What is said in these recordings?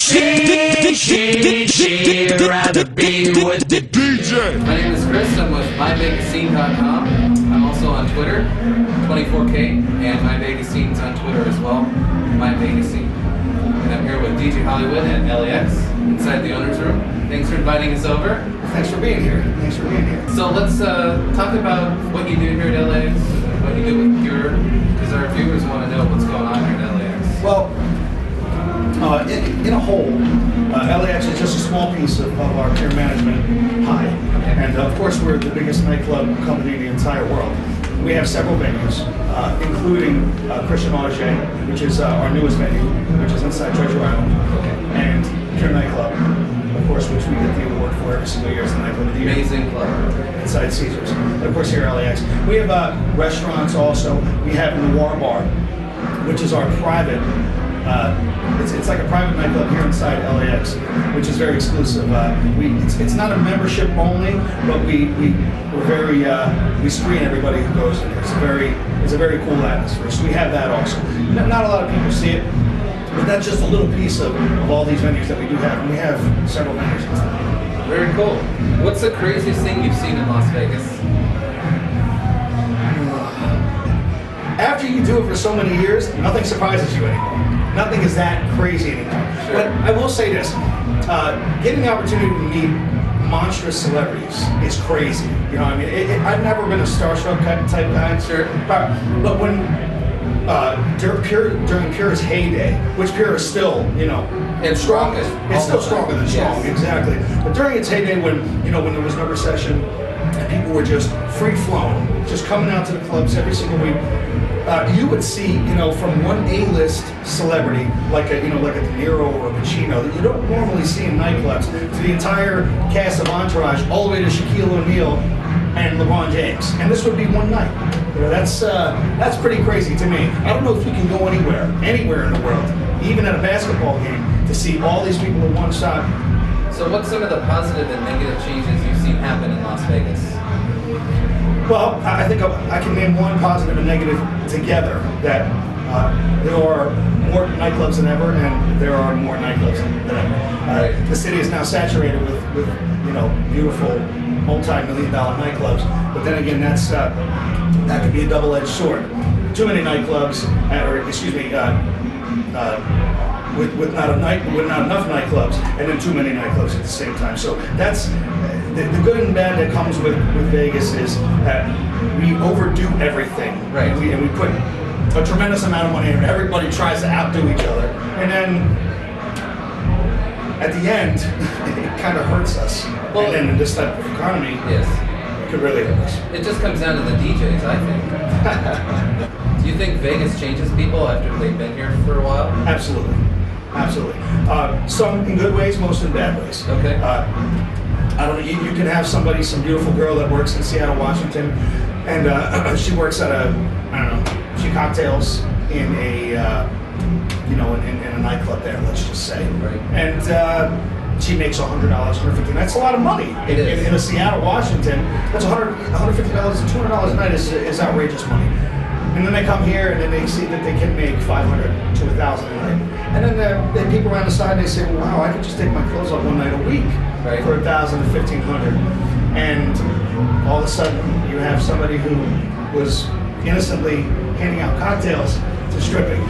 She'd rather be with the DJ. My name is Chris. I'm with MyVegasScene.com. I'm also on Twitter, 24K, and MyVegasScene's on Twitter as well, MyVegasScene. And I'm here with DJ Hollywood at LAX, inside the owner's room. Thanks for inviting us over. Thanks for being here. Thanks for being here. So let's talk about what you do here at LAX, what you do with Pure, because our viewers want to know what's going on here at LAX. Well, in a whole, LAX is just a small piece of our Pure management pie. Okay. And of course, we're the biggest nightclub company in the entire world. We have several venues, including Christian Auger, which is our newest venue, which is inside Treasure Island, and Pure Nightclub, of course, which we get the award for every single year as the nightclub of the year. Amazing club. Inside Caesars. And of course, here at LAX. We have restaurants also. We have Noir Bar, which is our private, it's like a private nightclub here inside LAX, which is very exclusive. It's not a membership only, but we're very, we screen everybody who goes in there. It's a very cool atmosphere. So we have that also. Not a lot of people see it, but that's just a little piece of all these venues that we do have. And we have several venues. Very cool. What's the craziest thing you've seen in Las Vegas? After you do it for so many years, nothing surprises you anymore. Nothing is that crazy anymore. Sure. But I will say this, getting the opportunity to meet monstrous celebrities is crazy. You know, I mean, I've never been a starstruck type guy. Sure. But when, during Pure's heyday, which Pure is still, you know, It's strongest. it's still stronger than strong, Yes. exactly. But during its heyday when, you know, when there was no recession, and people were just free-flown, just coming out to the clubs every single week, you would see, you know, from one A-list celebrity, like a De Niro or a Pacino, that you don't normally see in nightclubs, to the entire cast of Entourage, all the way to Shaquille O'Neal and LeBron James. And this would be one night. You know, that's pretty crazy to me. I don't know if you can go anywhere in the world, even at a basketball game, to see all these people in one shot. So what's some of the positive and negative changes you've seen happen in Las Vegas? Well, I think I can name one positive and negative together, that there are more nightclubs than ever, and there are more nightclubs than ever. Right. The city is now saturated with you know, beautiful multi-million-dollar nightclubs, but then again, that could be a double-edged sword. Too many nightclubs, with not enough nightclubs, and then too many nightclubs at the same time. So that's the good and bad that comes with Vegas, is that we overdo everything, right? And we put a tremendous amount of money in it. Everybody tries to outdo each other, and then at the end, it kind of hurts us. Well, and then in this type of economy, yes, it could really hurt us. it just comes down to the DJs, I think. Do you think Vegas changes people after they've been here for a while? Absolutely. Absolutely. Some in good ways, most in bad ways. Okay. I don't know, you can have some beautiful girl that works in Seattle, Washington, and she works at she cocktails in a, in a nightclub there, let's just say. Right. And she makes $100, $150. That's a lot of money. It is. In a Seattle, Washington, that's $150 and $200 a night is outrageous money. And then they come here and then they see that they can make $500 to $1,000 a night. And then they peek around the side and they say, well, wow, I could just take my clothes off one night a week for $1,000 to $1,500. And all of a sudden you have somebody who was innocently handing out cocktails to stripping.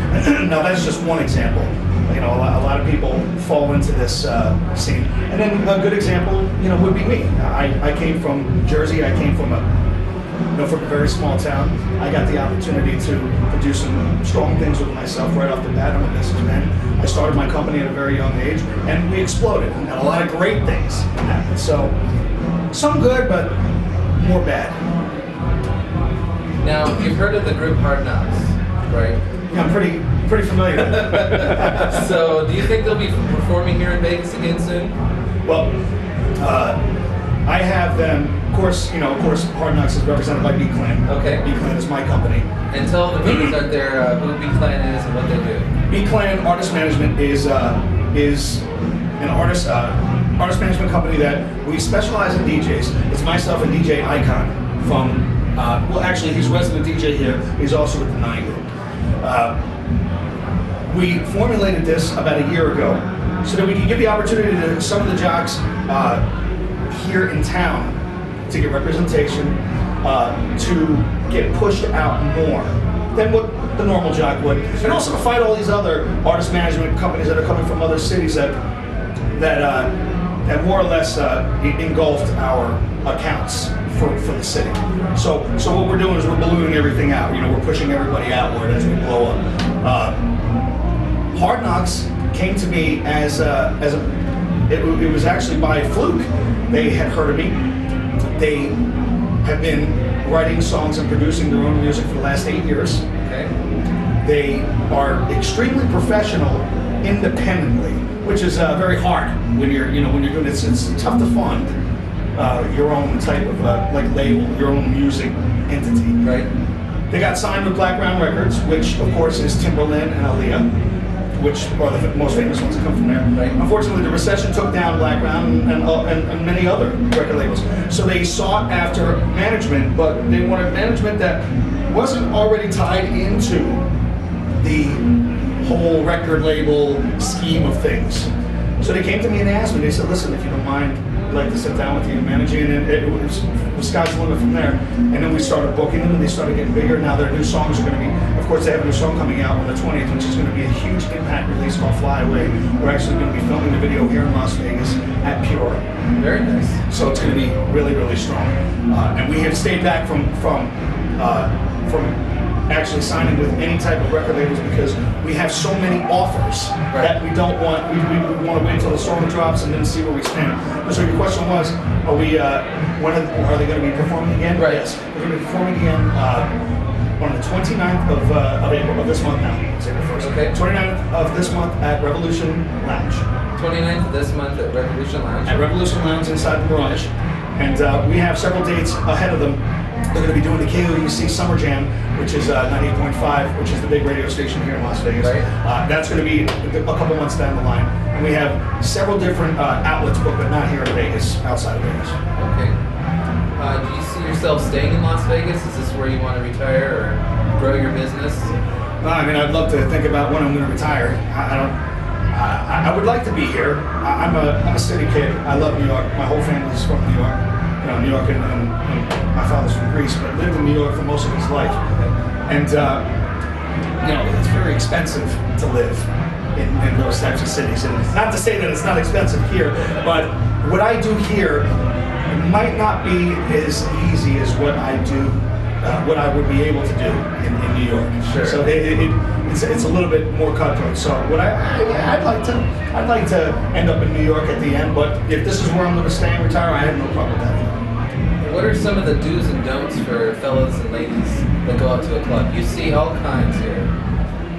Now that's just one example. You know, a lot of people fall into this scene. And then a good example, you know, would be me. I came from Jersey. I came from a very small town. I got the opportunity to do some strong things with myself right off the bat. I'm a businessman. I started my company at a very young age, and we exploded. And a lot of great things happened. So, some good, but more bad. Now, you've heard of the group Hard Knocks, right? Yeah, I'm pretty familiar with it. So, do you think they'll be performing here in Vegas again soon? Well, I have them. Of course, Hard Knocks is represented by B-Clan. Okay. B-Clan is my company. And tell the people out there who B-Clan is and what they do. B-Clan Artist Management is an artist management company that we specialize in DJs. It's myself and DJ Icon from, well, actually, he's resident DJ here. He's also with the 9 Group. We formulated this about a year ago so that we can give the opportunity to some of the jocks here in town to get representation, to get pushed out more than what the normal jock would, and also to fight all these other artist management companies that are coming from other cities that more or less engulfed our accounts for the city. So what we're doing is we're ballooning everything out. You know, we're pushing everybody outward as we blow up. Hard Knocks came to me as it was actually by fluke. They had heard of me. They have been writing songs and producing their own music for the last 8 years. Okay. They are extremely professional independently, which is very hard when you're doing it. It's tough to fund your own type of like label, your own music entity. Right. They got signed with Black Ground Records, which of course is Timberland and Aaliyah, which are the most famous ones that come from there. Right. Unfortunately, the recession took down Black Ground and many other record labels. So they sought after management, but they wanted management that wasn't already tied into the whole record label scheme of things. So they came to me and asked me, they said, listen, if you don't mind, I'd like to sit down with you and manage you. And it was the sky's the limit from there. And then we started booking them and they started getting bigger. Now their new songs are going to be, of course, they have a new song coming out on the 20th, which is going to be a huge impact release called Fly Away. We're actually going to be filming the video here in Las Vegas at Pure. Very nice. So it's going to be really, really strong. And we have stayed back from actually signing with any type of record labels because we have so many offers that we don't want. We want to wait until the song drops and then see where we stand. So your question was, are we? When are they going to be performing again? Right. Yes, we're going to be performing again on the 29th of April of this month now. It's April 1st. Okay. 29th of this month at Revolution Lounge. 29th of this month at Revolution Lounge. At Revolution Lounge inside the Mirage, and we have several dates ahead of them. They're going to be doing the KOUC Summer Jam, which is 98.5, which is the big radio station here in Las Vegas. Right. That's going to be a couple months down the line. And we have several different outlets booked, but not here in Vegas, outside of Vegas. Okay. Do you see yourself staying in Las Vegas? Is this where you want to retire or grow your business? I mean, I'd love to think about when I'm going to retire. I would like to be here. I'm a city kid. I love New York. My whole family's from New York. You know, New York and my father's from Greece, but lived in New York for most of his life. And, you know, it's very expensive to live in those types of cities. And not to say that it's not expensive here, but what I do here might not be as easy as what I do, what I would be able to do in New York. Sure. So it's a little bit more cutthroat. So what I'd like to end up in New York at the end, but if this is where I'm going to stay and retire, I have no problem with that. What are some of the do's and don'ts for fellas and ladies that go out to a club? You see all kinds here.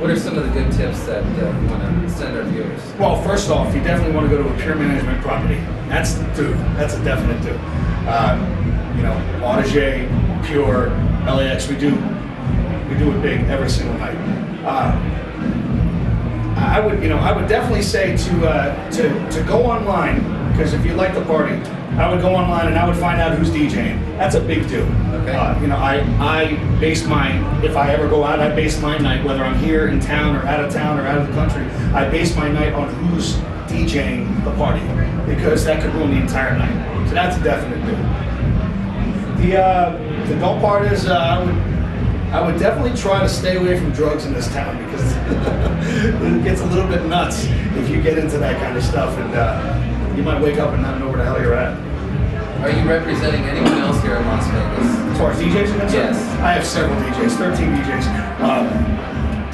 What are some of the good tips that you want to send our viewers? Well, first off, you definitely want to go to a Pure Management property. That's the do. That's a definite do. You know, Audige, Pure, LAX, we do it big every single night. I would definitely say to go online, because if you like the party, I would go online and I would find out who's DJing. That's a big do. Okay. You know, I base if I ever go out, I base my night, whether I'm here in town or out of the country, I base my night on who's DJing the party, because that could ruin the entire night. So that's a definite do. The don't part is I would definitely try to stay away from drugs in this town, because it gets a little bit nuts if you get into that kind of stuff, and you might wake up and not know where the hell you're at. Are you representing anyone else here in Las Vegas? As far as DJs are concerned, Yes. I have several DJs, 13 DJs.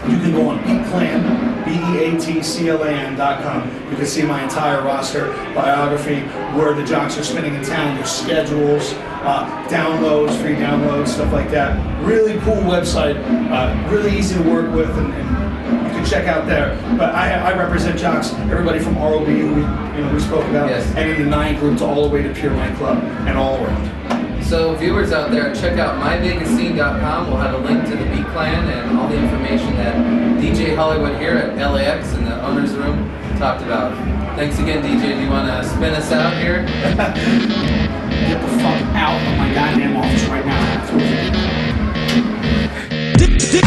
You can go on Beatclan, BEATCLAN.com. You can see my entire roster, biography, where the jocks are spinning in town, their schedules, downloads, free downloads, stuff like that. Really cool website, really easy to work with, and you can check out there. But I represent jocks, everybody from ROB, who we spoke about, yes, and in the 9 groups all the way to Pure Nightclub and all around. So viewers out there, check out myvegasscene.com. We'll have a link to the Beat Clan and all the information that DJ Hollywood here at LAX in the owner's room talked about. Thanks again, DJ. Do you want to spin us out here? Get the fuck out of my goddamn office right now. DJ